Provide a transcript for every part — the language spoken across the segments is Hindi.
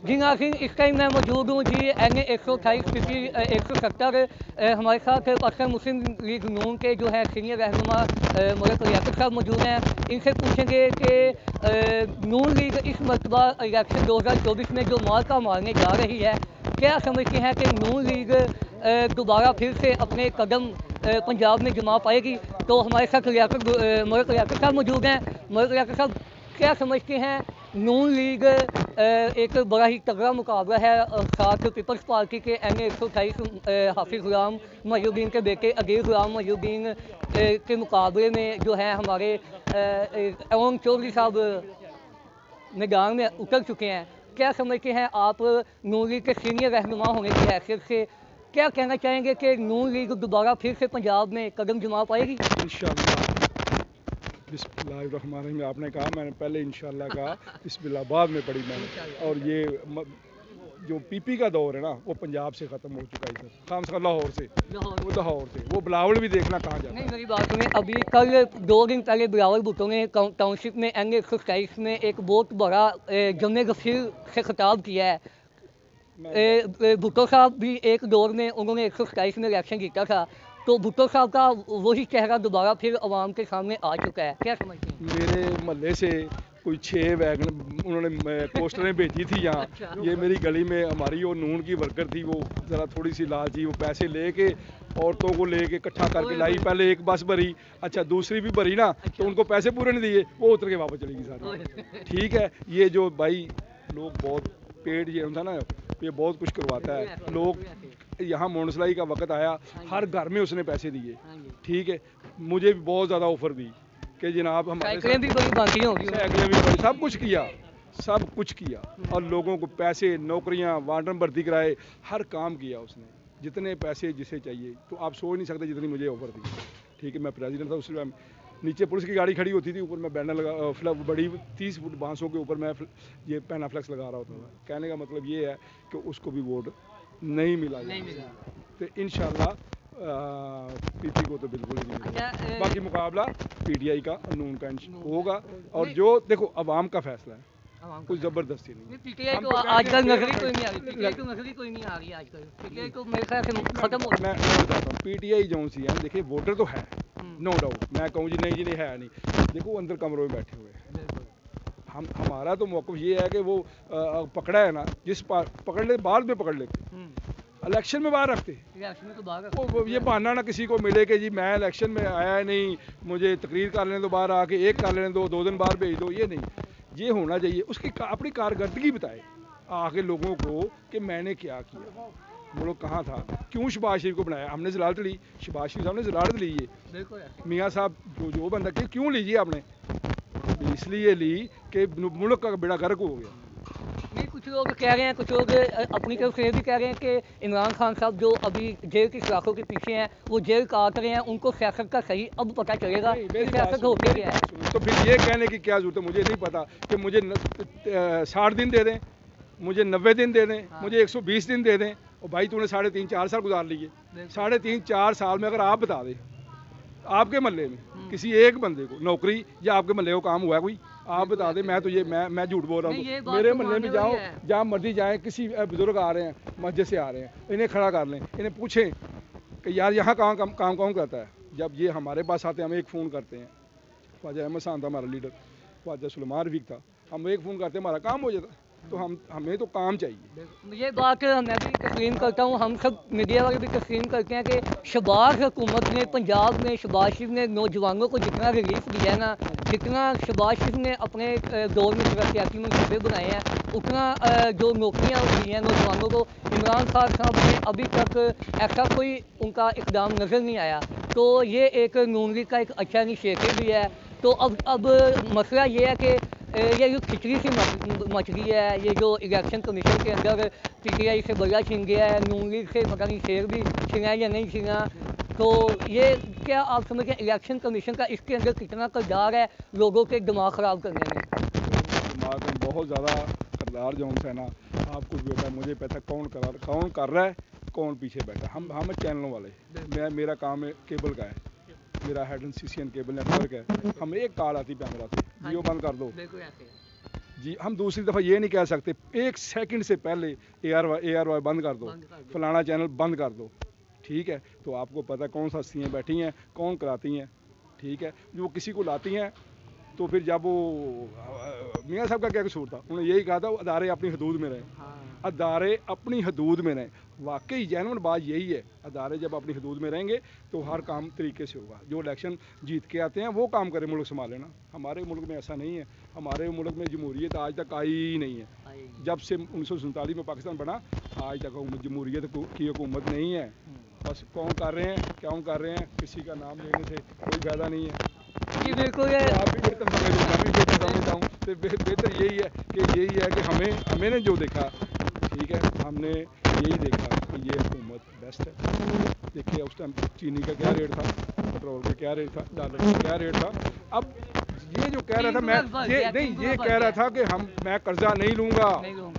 जी नाज़रीन, इस टाइम मैं मौजूद हूँ जी NA 128 PP 170 हमारे साथ पाकिस्तान मुस्लिम लीग नून के जो है सीनियर रहनुमा मलिक लियाकत साहब मौजूद हैं। इनसे पूछेंगे कि नून लीग इस मरतबा इलेक्शन 2024 में जो मार्का मारने जा रही है, क्या समझते हैं कि नून लीग दोबारा फिर से अपने कदम पंजाब में जमा पाएगी? तो हमारे साथ मलिक लियाकत साहब मौजूद हैं। मलिक लियाकत साहब, क्या समझते हैं नून लीग एक बड़ा ही तगड़ा मुकाबला है साथ पीपल्स पार्टी के NA 128 हाफिज़ गुलाम मोहिउद्दीन के बेटे अकील गुलाम मोहिउद्दीन के मुकाबले में जो है हमारे अवम चौधरी साहब मैदान में उतर चुके हैं। क्या समझते हैं आप नून लीग के सीनियर रहनुमा होने की हैसियत से, क्या कहना चाहेंगे कि नून लीग दोबारा फिर से पंजाब में कदम जमा पाएगी? इंशाअल्लाह। बिस्मिल्लाहिर्रहमानिर्रहीम आपने कहा, मैंने पहले इंशाअल्लाह कहा, बिस्मिल्लाह बाद में पढ़ी मैंने। और ये जो पीपी का दौर है ना, वो पंजाब से ख़त्म हो चुका है सर, खाम से लाहौर से, वो लाहौर से, वो बिलावल भी देखना कहाँ जाता है। नहीं, मेरी बात सुनिए, अभी कल 2 दिन पहले बिलावल भुट्टो ने टाउनशिप में NA 127 में एक बहुत बड़ा जमे गफीर से खिताब किया है। भुट्टो साहब भी एक दौर में उन्होंने 127 में इलेक्शन जीता था, तो भुट्टो साहब का वही चेहरा दोबारा फिर आवाम के सामने आ चुका है। क्या समझते हैं? मेरे मोहल्ले से कोई 6 वैगन उन्होंने पोस्टरें भेजी थी यहाँ। अच्छा। ये मेरी गली में हमारी वो नून की वर्कर थी, वो ज़रा थोड़ी सी लालची, वो पैसे लेके औरतों को लेके इकट्ठा करके लाई। पहले एक बस भरी, अच्छा दूसरी भी भरी ना, तो उनको पैसे पूरे नहीं दिए, वो उतर के वापस चली गई सारी। ठीक है, ये जो भाई लोग बहुत पेड़ ये होता ना, ये बहुत कुछ करवाता है। लोग यहाँ मोनसलाई का वक्त आया, हर घर में उसने पैसे दिए। ठीक है, मुझे भी बहुत ज़्यादा ऑफर दी कि जनाब हमारे साइकिलें भी बड़ी बनती होंगी। साइकिलें भी बड़ी, सब कुछ किया, सब कुछ किया। और लोगों को पैसे, नौकरियां, वार्डन भर्ती कराए, हर काम किया उसने, जितने पैसे जिसे चाहिए। तो आप सोच नहीं सकते जितनी मुझे ऑफर दी। ठीक है, मैं प्रेसिडेंट था उस टाइम, नीचे पुलिस की गाड़ी खड़ी होती थी, ऊपर मैं बैनर लगा, बड़ी 30 फुट बांसों के ऊपर मैं ये पैनाफ्लेक्स लगा रहा होता था। कहने का मतलब ये है कि उसको भी वोट नहीं मिला। तो इंशाल्लाह पीपी को तो बिल्कुल ही नहीं मिलेगा। बाकी मुकाबला PTI का और नून का होगा। और जो देखो अवाम का फैसला है, कोई ज़बरदस्ती नहीं। PTI तो आजकल नजरी कोई नहीं आ रही, PTI तो नजरी कोई नहीं आ रही आजकल। PTI तो मेरे ख्याल से खत्म हो मैं बताता हूँ, PTI जो सी है, देखिए वोटर तो है, नो डाउट। मैं कहूँ जी नहीं है नहीं, देखो अंदर कमरों में बैठे हुए हैं। हमारा तो मौक़िफ़ ये है कि वो पकड़ा है ना, जिस पकड़ ले बाद में पकड़ लेते, इलेक्शन में बाहर रखते। वो ये बहाना ना किसी को मिले कि जी मैं इलेक्शन में आया नहीं, मुझे तकरीर कर लेने दो बाहर आके, एक कर लेने दो, 2 दिन बाहर भेज दो, ये नहीं। ये होना चाहिए, उसकी अपनी कारकर्दगी बताए आगे लोगों को कि मैंने क्या किया, वो लोग कहाँ था, क्यों शहबाज शरीफ को बनाया। हमने ज़लालत ली, शहबाज शरीफ साहब ने ज़लालत ली है, मियाँ साहब जो बंदा क्यों लीजिए आपने, इसलिए ली कि मुल्क का बेड़ा गर्क हो गया। नहीं, कुछ लोग कह रहे हैं, कुछ लोग अपनी तरफ से ये भी कह रहे हैं कि इमरान खान साहब जो अभी जेल की सलाखों के पीछे हैं, वो जेल काट रहे हैं, उनको सियासत का सही अब पता चलेगा कि सियासत हो गया है। तो फिर ये कहने की क्या जरूरत है, मुझे नहीं पता कि मुझे 60 दिन दे दें, मुझे 90 दिन दे दें, मुझे 120 दिन दे दें। और भाई तूने 3.5-4 साल गुजार लिए, 3.5-4 साल में अगर आप बता दें आपके महल्ले में किसी एक बंदे को नौकरी या आपके महल्ले को काम हुआ है कोई, आप बता दें। मैं तो ये मैं झूठ बोल रहा हूँ। मेरे महल्ले में जाओ, जहाँ मर्जी जाएँ, किसी बुजुर्ग आ रहे हैं, मस्जिद से आ रहे हैं, इन्हें खड़ा कर लें, इन्हें पूछें कि यार यहाँ काम कौन करता है। जब ये हमारे पास आते हैं, हम एक फ़ोन करते हैं, ख्वाजा अहमद खान था हमारा लीडर, ख्वाजा सुलेमान रफीक था, हम एक फ़ोन करते हैं, हमारा काम हो जाता। तो हमें तो काम चाहिए। ये बात मैं भी तस्लीम करता हूँ, हम सब मीडिया वाले भी तस्लीम करते हैं कि शहबाज हुकूमत ने पंजाब में, शहबाज शरीफ ने नौजवानों को जितना रिलीफ दिया है ना, जितना शहबाज शरीफ ने अपने दौर में तरक्याती मनसूबे बनाए हैं, उतना जो नौकरियाँ दी हैं नौजवानों को, इमरान खान साहब ने अभी तक ऐसा कोई उनका इकदाम नज़र नहीं आया। तो ये एक नून लीग का एक अच्छा इनिशिएटिव भी है। तो अब मसला ये है कि ये जो खिचड़ी सी मच गई है, ये जो इलेक्शन कमीशन के अंदर PTI से बल्ला छीन गया है, नून लीग से पता नहीं शेर भी छीना है या नहीं छीना। तो ये क्या आप समझते हैं इलेक्शन कमीशन का इसके अंदर कितना किरदार है लोगों के दिमाग ख़राब करने में? दिमाग में बहुत ज़्यादा किरदार जो है ना, आपको भी पता है, मुझे पता है कौन कर रहा है, कौन पीछे बैठा। हम चैनलों वाले, मेरा काम है केबल का है, मेरा head and CCN cable network है। हमें एक कॉल आती है, पे हमारा जियो बंद कर दो, जी हम दूसरी दफ़ा ये नहीं कह सकते 1 सेकंड से पहले ARY बंद कर दो, फलाना चैनल बंद कर दो, ठीक है। तो आपको पता कौन सा हस्तियाँ बैठी हैं, कौन कराती हैं, ठीक है। जो किसी को लाती हैं तो फिर जब वो मियाँ साहब का क्या कसूर था, उन्होंने यही कहा था अदारे अपनी हदूद में रहें, अदारे अपनी हदूद में रहें। वाकई जेन्युइन बात यही है, अदारे जब अपनी हदूद में रहेंगे तो हर काम तरीके से होगा। जो इलेक्शन जीत के आते हैं वो काम करें, मुल्क संभाले ना। हमारे मुल्क में ऐसा नहीं है, हमारे मुल्क में जमहूरियत आज तक आई ही नहीं है। जब से 1947 में पाकिस्तान बना आज तक जमहूरियत की हुकूमत नहीं है। बस कौन कर रहे हैं, क्यों कर रहे हैं, किसी का नाम लेने से कोई फ़ायदा नहीं है। जी बिल्कुल तो आप भी बेहतर समझ लो, मैं भी बेहतर समझता हूँ। तो बेहतर यही है कि हमें जो देखा, ठीक है, हमने यही देखा कि ये हुकूमत बेस्ट है। देखिए उस टाइम चीनी का क्या रेट था, पेट्रोल का क्या रेट था, डॉलर का क्या रेट था। अब ये जो कह रहा था ये कह रहा था कि मैं कर्जा नहीं लूँगा,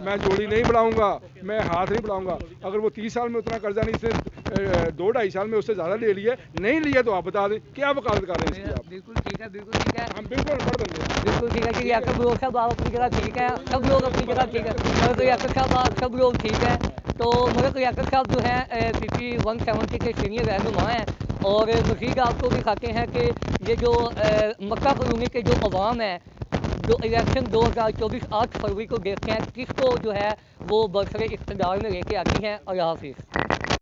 मैं जोड़ी नहीं बढ़ाऊँगा, मैं हाथ नहीं बढ़ाऊँगा। अगर वो 30 साल में उतना कर्जा नहीं, इसने 2-2.5 साल में उससे ज़्यादा ले लिया, नहीं लिया तो आप बता दें क्या वकालत कर रहे हैं इसकी आप। बिल्कुल ठीक है, बिल्कुल ठीक है, हम बिल्कुल अनपढ़ बंदे हैं। बिल्कुल ठीक है कि याकूब लोग सब आप अपनी जगह ठीक है, सब लोग अपनी जगह ठीक है, मगर तो याकूब साहब आप सब लोग ठीक है। तो मगर तो याकूब साहब जो हैं PP 170 के सीनियर रहनुमा हैं और मज़ीद आपको दिखाते हैं कि ये जो मक्का कॉलोनी के जो अवाम है जो इलेक्शन 2024 8 फरवरी को देखते हैं किसको जो है वो बरसरे इक़्तिदार में लेके आती हैं। अल्लाह हाफ़िज़।